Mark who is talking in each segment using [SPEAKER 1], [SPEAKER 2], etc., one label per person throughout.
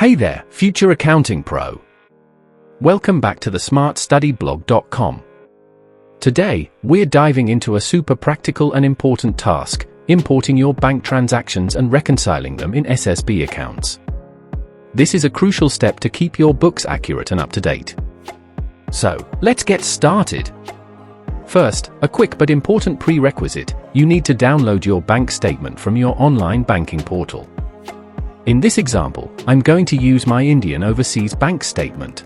[SPEAKER 1] Hey there, future accounting pro. Welcome back to the smartstudyblog.com. Today, we're diving into a super practical and important task, importing your bank transactions and reconciling them in SSB accounts. This is a crucial step to keep your books accurate and up to date. So, let's get started. First, a quick but important prerequisite: you need to download your bank statement from your online banking portal. In this example, I'm going to use my Indian Overseas Bank statement.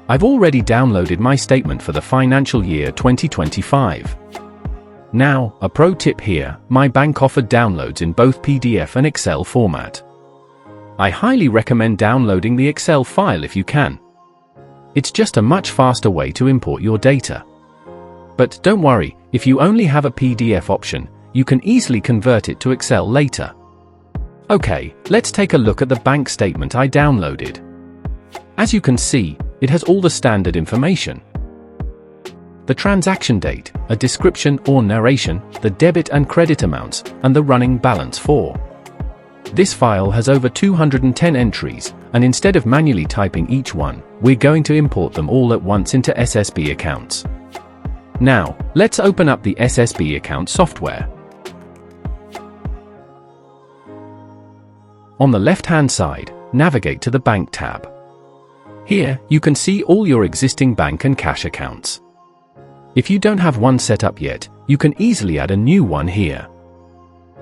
[SPEAKER 1] I've already downloaded my statement for the financial year 2025. Now, a pro tip here: my bank offered downloads in both PDF and Excel format. I highly recommend downloading the Excel file if you can. It's just a much faster way to import your data. But don't worry, if you only have a PDF option, you can easily convert it to Excel later. Okay, let's take a look at the bank statement I downloaded. As you can see, it has all the standard information. The transaction date, a description or narration, the debit and credit amounts, and the running balance for. This file has over 210 entries, and instead of manually typing each one, we're going to import them all at once into SSB Accounts. Now, let's open up the SSB Accounts software. On the left-hand side, navigate to the Bank tab. Here, you can see all your existing bank and cash accounts. If you don't have one set up yet, you can easily add a new one here.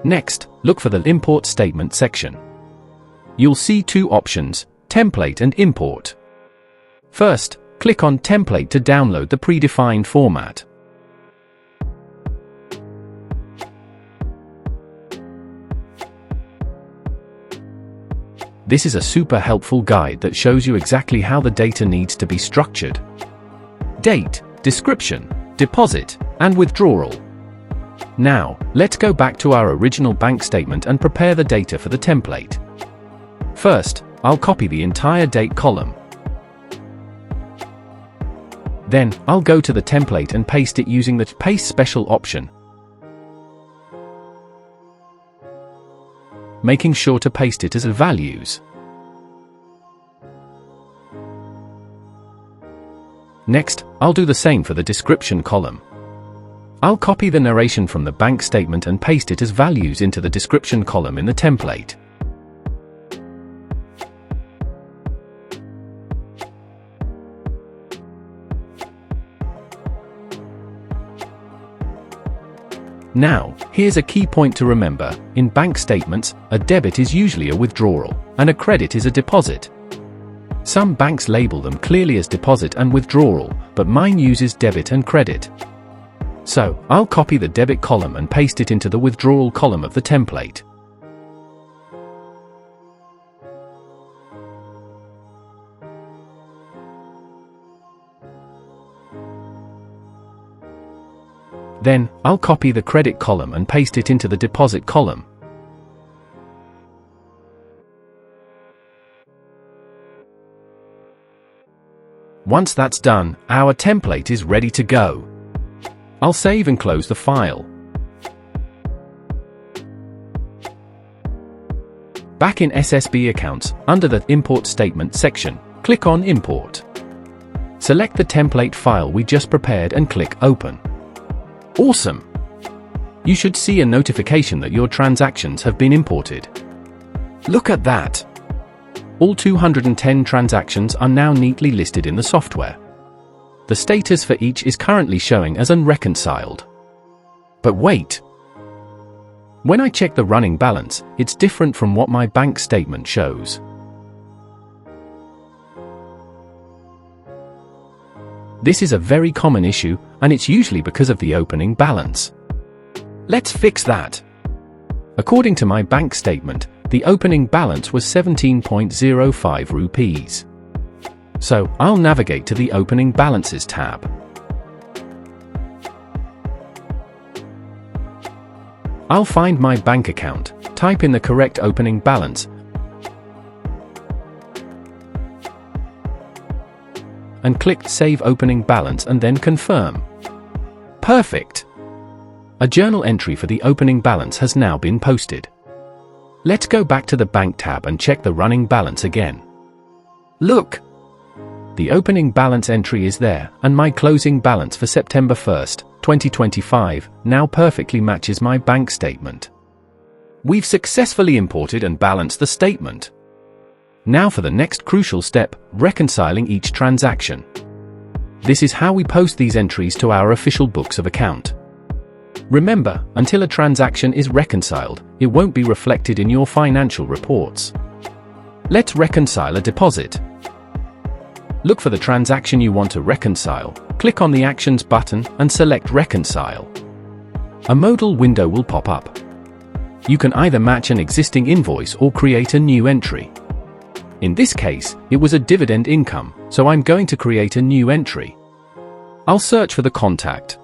[SPEAKER 1] Next, look for the Import Statement section. You'll see two options: Template and Import. First, click on Template to download the predefined format. This is a super helpful guide that shows you exactly how the data needs to be structured. Date, description, deposit, and withdrawal. Now, let's go back to our original bank statement and prepare the data for the template. First, I'll copy the entire date column. Then, I'll go to the template and paste it using the Paste Special option, making sure to paste it as values. Next, I'll do the same for the description column. I'll copy the narration from the bank statement and paste it as values into the description column in the template. Now, here's a key point to remember: in bank statements, a debit is usually a withdrawal, and a credit is a deposit. Some banks label them clearly as deposit and withdrawal, but mine uses debit and credit. So, I'll copy the debit column and paste it into the withdrawal column of the template. Then, I'll copy the credit column and paste it into the deposit column. Once that's done, our template is ready to go. I'll save and close the file. Back in SSB Accounts, under the Import Statement section, click on Import. Select the template file we just prepared and click Open. Awesome! You should see a notification that your transactions have been imported. Look at that! All 210 transactions are now neatly listed in the software. The status for each is currently showing as unreconciled. But wait! When I check the running balance, it's different from what my bank statement shows. This is a very common issue, and it's usually because of the opening balance. Let's fix that. According to my bank statement, the opening balance was 17.05 rupees. So, I'll navigate to the Opening Balances tab. I'll find my bank account, type in the correct opening balance, and click Save Opening Balance and then Confirm. Perfect! A journal entry for the opening balance has now been posted. Let's go back to the Bank tab and check the running balance again. Look! The opening balance entry is there, and my closing balance for September 1st, 2025, now perfectly matches my bank statement. We've successfully imported and balanced the statement. Now for the next crucial step, reconciling each transaction. This is how we post these entries to our official books of account. Remember, until a transaction is reconciled, it won't be reflected in your financial reports. Let's reconcile a deposit. Look for the transaction you want to reconcile, click on the Actions button and select Reconcile. A modal window will pop up. You can either match an existing invoice or create a new entry. In this case, it was a dividend income, so I'm going to create a new entry. I'll search for the contact.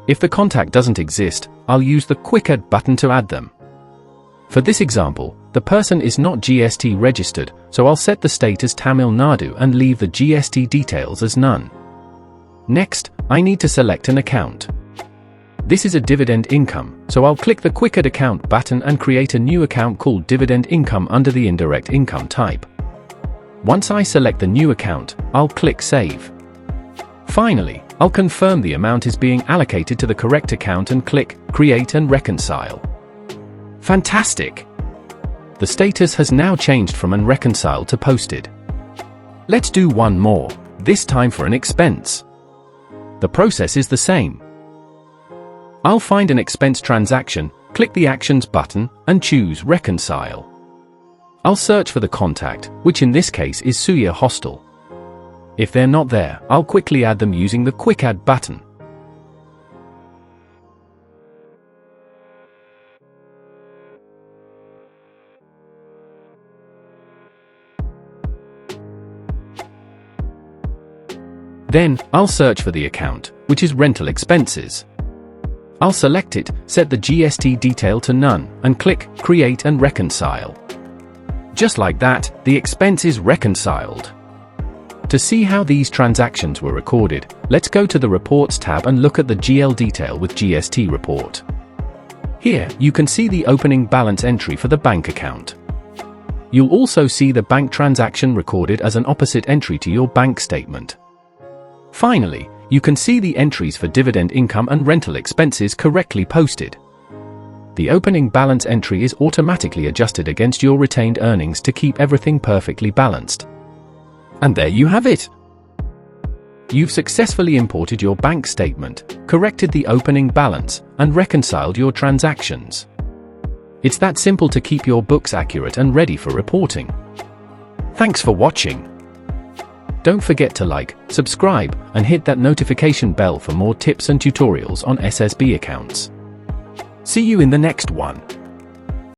[SPEAKER 1] If the contact doesn't exist, I'll use the Quick Add button to add them. For this example, the person is not GST registered, so I'll set the state as Tamil Nadu and leave the GST details as none. Next, I need to select an account. This is a dividend income, so I'll click the Quick Add Account button and create a new account called Dividend Income under the indirect income type. Once I select the new account, I'll click Save. Finally, I'll confirm the amount is being allocated to the correct account and click Create and Reconcile. Fantastic! The status has now changed from unreconciled to posted. Let's do one more, this time for an expense. The process is the same. I'll find an expense transaction, click the Actions button, and choose Reconcile. I'll search for the contact, which in this case is Suya Hostel. If they're not there, I'll quickly add them using the Quick Add button. Then, I'll search for the account, which is rental expenses. I'll select it, set the GST detail to none, and click Create and Reconcile. Just like that, the expense is reconciled. To see how these transactions were recorded, let's go to the Reports tab and look at the GL detail with GST report. Here, you can see the opening balance entry for the bank account. You'll also see the bank transaction recorded as an opposite entry to your bank statement. Finally, you can see the entries for dividend income and rental expenses correctly posted. The opening balance entry is automatically adjusted against your retained earnings to keep everything perfectly balanced. And there you have it! You've successfully imported your bank statement, corrected the opening balance, and reconciled your transactions. It's that simple to keep your books accurate and ready for reporting. Thanks for watching! Don't forget to like, subscribe, and hit that notification bell for more tips and tutorials on SSB accounts. See you in the next one.